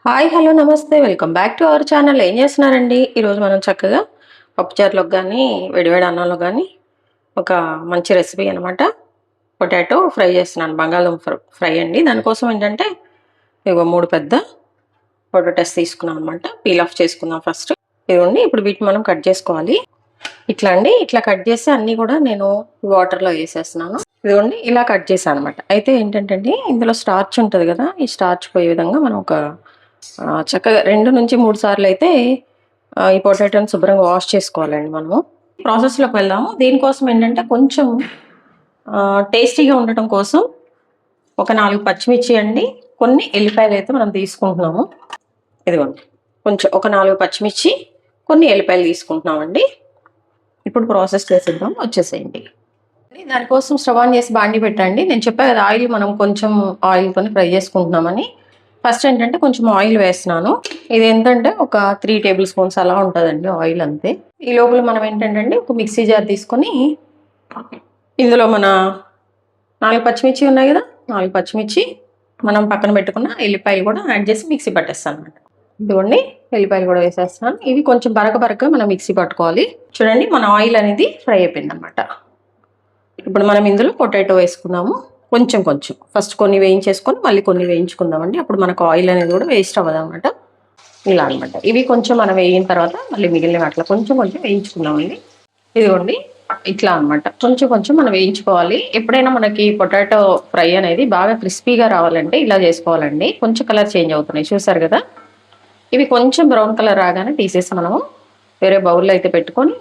Hi hello నమస్తే welcome back to our channel. ఏం చేస్తున్నారండి? ఈరోజు మనం చక్కగా పప్పుచారులోకి కానీ వేడివేడి అన్నంలో కానీ ఒక మంచి రెసిపీ అనమాట. పొటాటో ఫ్రై చేస్తున్నాను, బంగాళదుంప ఫ్రై అండి. దానికోసం ఏంటంటే ఇగో 3 పెద్ద పొటాటోస్ తీసుకున్నాం అనమాట. పీల్ ఆఫ్ చేసుకుందాం ఫస్ట్. ఇదిగోండి, ఇప్పుడు వీటిని మనం కట్ చేసుకోవాలి. ఇట్లా అండి, ఇట్లా కట్ చేసి అన్నీ కూడా నేను వాటర్లో వేసేస్తున్నాను. ఇదిగోండి, ఇలా కట్ చేశాను అనమాట. అయితే ఏంటంటే అండి, ఇందులో స్టార్చ్ ఉంటుంది కదా, ఈ స్టార్చ్ పోయే విధంగా మనం ఒక చక్కగా 2 నుంచి 3 సార్లు అయితే ఈ పొటాటోని శుభ్రంగా వాష్ చేసుకోవాలండి మనము. ప్రాసెస్లోకి వెళ్దాము. దీనికోసం ఏంటంటే కొంచెం టేస్టీగా ఉండటం కోసం ఒక 4 పచ్చిమిర్చి అండి, కొన్ని ఎల్లిపాయలు అయితే మనం తీసుకుంటున్నాము. ఇదిగోండి, కొంచెం ఒక 4 పచ్చిమిర్చి, కొన్ని ఎల్లిపాయలు తీసుకుంటున్నామండి. ఇప్పుడు ప్రాసెస్ చేసేద్దాం, వచ్చేసేయండి. దానికోసం స్టవ్ ఆన్ చేసి బాండి పెట్టండి. నేను చెప్పాను కదా, ఆయిల్ మనం కొంచెం ఆయిల్తో ఫ్రై చేసుకుంటున్నామని. ఫస్ట్ ఏంటంటే కొంచెం ఆయిల్ వేస్తున్నాను. ఇది ఏంటంటే ఒక 3 టేబుల్ స్పూన్స్ అలా ఉంటుందండి ఆయిల్, అంతే. ఈ లోపల మనం ఏంటంటే ఒక మిక్సీ జార్ తీసుకొని ఇందులో మన 4 పచ్చిమిర్చి ఉన్నాయి కదా, 4 పచ్చిమిర్చి మనం పక్కన పెట్టుకున్న ఎల్లిపాయలు కూడా యాడ్ చేసి మిక్సీ పట్టేస్తాను అనమాట. ఇదిగోండి, ఎల్లిపాయలు కూడా వేసేస్తాను. ఇవి కొంచెం బరకగా మనం మిక్సీ పట్టుకోవాలి. చూడండి, మన ఆయిల్ అనేది ఫ్రై అయిపోయింది అనమాట. ఇప్పుడు మనం ఇందులో పొటాటో వేసుకుందాము. కొంచెం ఫస్ట్ కొన్ని వేయించేసుకొని మళ్ళీ కొన్ని వేయించుకుందామండి. అప్పుడు మనకు ఆయిల్ అనేది కూడా వేస్ట్ అవ్వదు అనమాట. ఇలా అనమాట. ఇవి కొంచెం మనం వేయిన తర్వాత మళ్ళీ మిగిలిన అట్లా కొంచెం వేయించుకుందామండి. ఇదిగోండి, ఇట్లా అనమాట. కొంచెం మనం వేయించుకోవాలి. ఎప్పుడైనా మనకి పొటాటో ఫ్రై అనేది బాగా క్రిస్పీగా రావాలంటే ఇలా చేసుకోవాలండి. కొంచెం కలర్ చేంజ్ అవుతున్నాయి, చూసారు కదా. ఇవి కొంచెం బ్రౌన్ కలర్ రాగానే తీసేసి మనము వేరే బౌల్లో అయితే పెట్టుకొని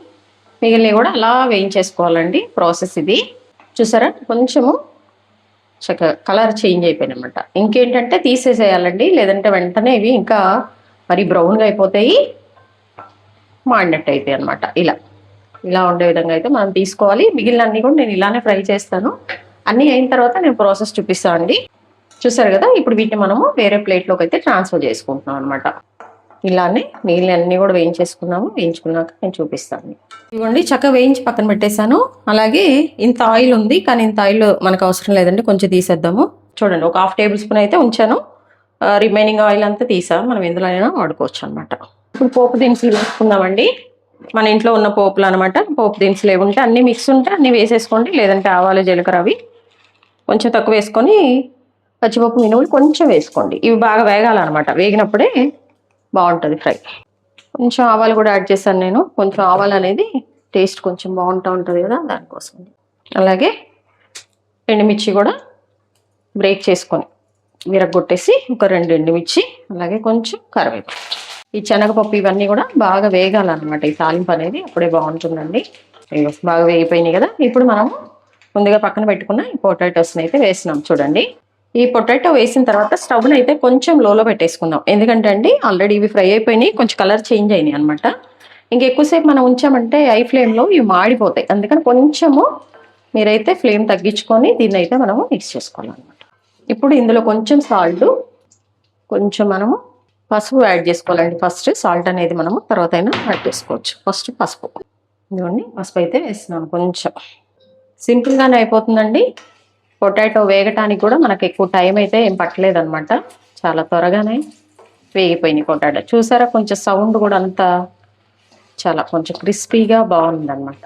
మిగిలినవి కూడా అలా వేయించేసుకోవాలండి. ప్రాసెస్ ఇది. చూసారా, కొంచెము చక్కగా కలర్ చేంజ్ అయిపోయినమాట. ఇంకేంటంటే తీసేసేయాలండి, లేదంటే వెంటనే ఇవి ఇంకా మరి బ్రౌన్గా అయిపోతాయి, మాడినట్టు అయితాయి అనమాట. ఇలా ఉండే విధంగా అయితే మనం తీసుకోవాలి. మిగిలిన అన్నీ కూడా నేను ఇలానే ఫ్రై చేస్తాను. అన్నీ అయిన తర్వాత నేను ప్రాసెస్ చూపిస్తాను అండి. చూసారు కదా, ఇప్పుడు వీటిని మనము వేరే ప్లేట్లోకి అయితే ట్రాన్స్ఫర్ చేసుకుంటున్నాం అనమాట. ఇలానే మిగిలిన అన్నీ కూడా వేయించుకున్నాక నేను చూపిస్తాను. ఇవ్వండి, చక్కగా వేయించి పక్కన పెట్టేశాను. అలాగే ఇంత ఆయిల్ ఉంది, కానీ ఇంత ఆయిల్ మనకు అవసరం లేదండి, కొంచెం తీసేద్దాము. చూడండి, ఒక 1/2 టేబుల్ స్పూన్ అయితే ఉంచాను. రిమైనింగ్ ఆయిల్ అంతా తీసాము. మనం ఎందులో అయినా వాడుకోవచ్చు అనమాట. ఇప్పుడు పోపు దినుసులు వేసుకుందామండి. మన ఇంట్లో ఉన్న పోపులు అనమాట. పోపు దినుసులు ఏముంటే అన్నీ మిక్స్ ఉంటే అన్నీ వేసేసుకోండి, లేదంటే ఆవాలు జీలకర్ర అవి కొంచెం తక్కువ వేసుకొని పచ్చిపప్పు మినుములు కొంచెం వేసుకోండి. ఇవి బాగా వేగాలన్నమాట. వేగినప్పుడే బాగుంటుంది ఫ్రై. కొంచెం ఆవాలు కూడా యాడ్ చేశాను నేను. కొంచెం ఆవాలు అనేది టేస్ట్ కొంచెం బాగుంటూ ఉంటుంది కదా, దానికోసం. అలాగే ఎండుమిర్చి కూడా బ్రేక్ చేసుకొని విరగొట్టేసి ఒక 2 ఎండుమిర్చి, అలాగే కొంచెం కరివేపాకు. ఈ శనగపప్పు ఇవన్నీ కూడా బాగా వేగాలన్నమాట. ఈ తాలింపు అనేది అప్పుడే బాగుంటుందండి. బాగా వేగిపోయినాయి కదా. ఇప్పుడు మనము ముందుగా పక్కన పెట్టుకున్న ఈ పొటాటోస్ని అయితే వేసినాం. చూడండి, ఈ పొటాటో వేసిన తర్వాత స్టవ్ని అయితే కొంచెం లోలో పెట్టేసుకుందాం. ఎందుకంటే అండి, ఆల్రెడీ ఇవి ఫ్రై అయిపోయినాయి, కొంచెం కలర్ చేంజ్ అయినాయి అనమాట. ఇంకెక్కువసేపు మనం ఉంచామంటే ఐ ఫ్లేమ్లో ఇవి మాడిపోతాయి. అందుకని కొంచెము మీరైతే ఫ్లేమ్ తగ్గించుకొని దీన్ని అయితే మనము మిక్స్ చేసుకోవాలన్నమాట. ఇప్పుడు ఇందులో కొంచెం సాల్ట్, కొంచెం మనము పసుపు యాడ్ చేసుకోవాలండి. ఫస్ట్ సాల్ట్ అనేది మనము తర్వాత అయినా యాడ్ చేసుకోవచ్చు. ఫస్ట్ పసుపు. ఇదిగోండి, పసుపు అయితే వేస్తున్నాను. కొంచెం సింపుల్గానే అయిపోతుందండి. పొటాటో వేగటానికి కూడా మనకు ఎక్కువ టైం అయితే ఏం పట్టలేదు అనమాట. చాలా త్వరగానే వేగిపోయినాయి పొటాటో. చూసారా, కొంచెం సౌండ్ కూడా అంతా చాలా కొంచెం క్రిస్పీగా బాగుందన్నమాట.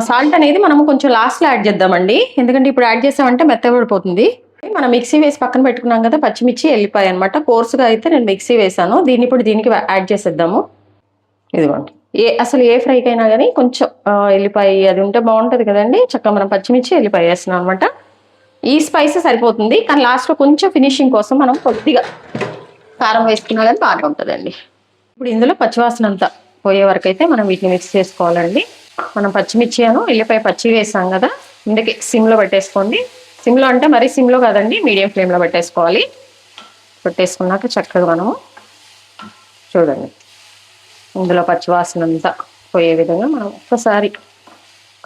సాల్ట్ అనేది మనము కొంచెం లాస్ట్లో యాడ్ చేద్దామండి. ఎందుకంటే ఇప్పుడు యాడ్ చేసామంటే మెత్తబడిపోతుంది. మనం మిక్సీ వేసి పక్కన పెట్టుకున్నాం కదా, పచ్చిమిర్చి ఎల్లిపాయ అనమాట. కోర్సుగా అయితే నేను మిక్సీ వేసాను. దీన్ని ఇప్పుడు దీనికి యాడ్ చేసేద్దాము. ఇదిగోండి, అసలు ఏ ఫ్రైకైనా కానీ కొంచెం ఎల్లిపాయ అది ఉంటే బాగుంటుంది కదండి. చక్కగా మనం పచ్చిమిర్చి ఎల్లిపాయ వేస్తున్నాం అనమాట. ఈ స్పైస్ సరిపోతుంది, కానీ లాస్ట్లో కొంచెం ఫినిషింగ్ కోసం మనం కొద్దిగా కారం వేసుకున్నా కానీ బాగా ఉంటుందండి. ఇప్పుడు ఇందులో పచ్చివాసన అంతా పోయే వరకు అయితే మనం వీటిని మిక్స్ చేసుకోవాలండి. మనం పచ్చిమిర్చి ఎల్లిపాయ పచ్చి వేసాం కదా, ఇందుకే సిమ్లో పెట్టేసుకోండి. సిమ్లో అంటే మరీ సిమ్లో కాదండి, మీడియం ఫ్లేమ్లో పెట్టేసుకోవాలి. పెట్టేసుకున్నాక చక్కగా మనము చూడండి, ఇందులో పచ్చివాసన అంతా పోయే విధంగా మనం ఒక్కసారి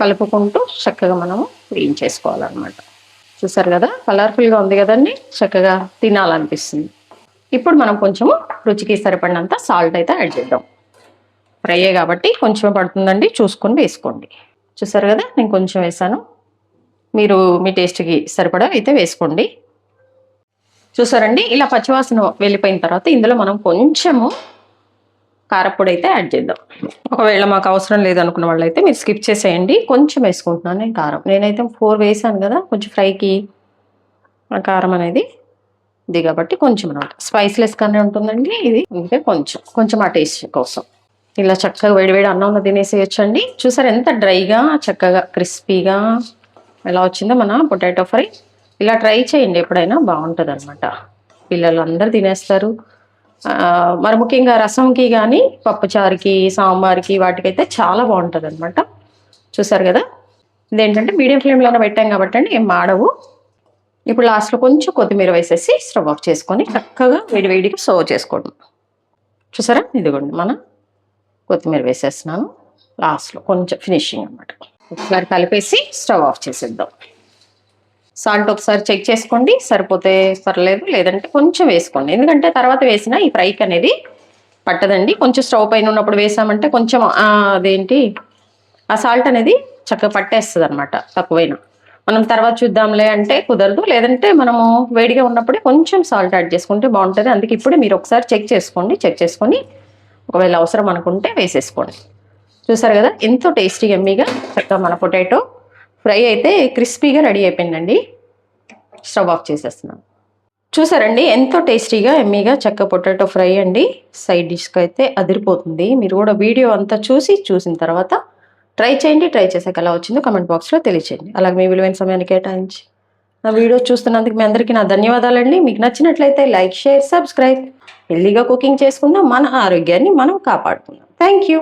కలుపుకుంటూ చక్కగా మనము వేయించేసుకోవాలన్నమాట. చూసారు కదా, కలర్ఫుల్గా ఉంది కదండి, చక్కగా తినాలనిపిస్తుంది. ఇప్పుడు మనం కొంచెము రుచికి సరిపడినంత సాల్ట్ అయితే యాడ్ చేద్దాం. ఫ్రై కాబట్టి కొంచెం పడుతుందండి, చూసుకొని వేసుకోండి. చూసారు కదా, నేను కొంచెం వేసాను. మీరు మీ టేస్ట్కి సరిపడా అయితే వేసుకోండి. చూసారండి, ఇలా పచ్చివాసన వెళ్ళిపోయిన తర్వాత ఇందులో మనం కొంచెము కారపొడి అయితే యాడ్ చేద్దాం. ఒకవేళ మాకు అవసరం లేదనుకున్న వాళ్ళైతే మీరు స్కిప్ చేసేయండి. కొంచెం వేసుకుంటున్నాను నేను కారం. నేనైతే 4 వేసాను కదా, కొంచెం ఫ్రైకి ఆ కారం అనేది ఇది కాబట్టి కొంచెం అనమాట. స్పైస్లెస్గానే ఉంటుందండి ఇది, అందుకే కొంచెం ఆ టేస్ట్ కోసం. ఇలా చక్కగా వేడివేడి అన్నంలో తినేసేయచ్చండి. చూసారు ఎంత డ్రైగా చక్కగా క్రిస్పీగా ఎలా వచ్చిందో మన పొటాటో ఫ్రై. ఇలా ట్రై చేయండి ఎప్పుడైనా, బాగుంటుంది అనమాట. పిల్లలు అందరు తినేస్తారు. మరి ముఖ్యంగా రసంకి కానీ పప్పుచారుకి సాంబార్కి వాటికైతే చాలా బాగుంటుంది అనమాట. చూసారు కదా, ఇదేంటంటే మీడియం ఫ్లేమ్లోనే పెట్టాం కాబట్టి అండి ఏం మాడవు. ఇప్పుడు లాస్ట్లో కొంచెం కొత్తిమీర వేసేసి స్టవ్ ఆఫ్ చేసుకొని చక్కగా వేడివేడికి సర్వ్ చేసుకోండి. చూసారా, ఇదిగోండి మన కొత్తిమీర వేసేస్తున్నాను లాస్ట్లో కొంచెం ఫినిషింగ్ అనమాట. ఒకసారి కలిపేసి స్టవ్ ఆఫ్ చేసేద్దాం. సాల్ట్ ఒకసారి చెక్ చేసుకోండి, సరిపోతే పర్లేదు, లేదంటే కొంచెం వేసుకోండి. ఎందుకంటే తర్వాత వేసిన ఈ ఫ్రైకి అనేది పట్టదండి. కొంచెం స్టవ్ పైన ఉన్నప్పుడు వేసామంటే కొంచెం అదేంటి ఆ సాల్ట్ అనేది చక్కగా పట్టేస్తుంది అనమాట. తక్కువైనా మనం తర్వాత చూద్దాంలే అంటే కుదరదు. లేదంటే మనము వేడిగా ఉన్నప్పుడే కొంచెం సాల్ట్ యాడ్ చేసుకుంటే బాగుంటుంది. అందుకే ఇప్పుడే మీరు ఒకసారి చెక్ చేసుకోండి. చెక్ చేసుకొని ఒకవేళ అవసరం అనుకుంటే వేసేసుకోండి. చూసారు కదా, ఎంతో టేస్టీగా ఎమ్మీగా చక్కగా మన పొటాటో ఫ్రై అయితే క్రిస్పీగా రెడీ అయిపోయిందండి. స్టవ్ ఆఫ్ చేసేస్తున్నాను. చూసారండి, ఎంతో టేస్టీగా ఎమ్మీగా చక్క పొటాటో ఫ్రై అండి. సైడ్ డిష్కి అయితే అదిరిపోతుంది. మీరు కూడా వీడియో అంతా చూసిన తర్వాత ట్రై చేయండి. ట్రై చేసాక ఎలా వచ్చిందో కమెంట్ బాక్స్లో తెలియచేయండి. అలాగే మీ విలువైన సమయాన్ని కేటాయించి నా వీడియో చూస్తున్నందుకు మీ అందరికీ నా ధన్యవాదాలండి. మీకు నచ్చినట్లయితే లైక్, షేర్, సబ్స్క్రైబ్. హెల్దీగా కుకింగ్ చేసుకుందాం, మన ఆరోగ్యాన్ని మనం కాపాడుకుందాం. Thank you.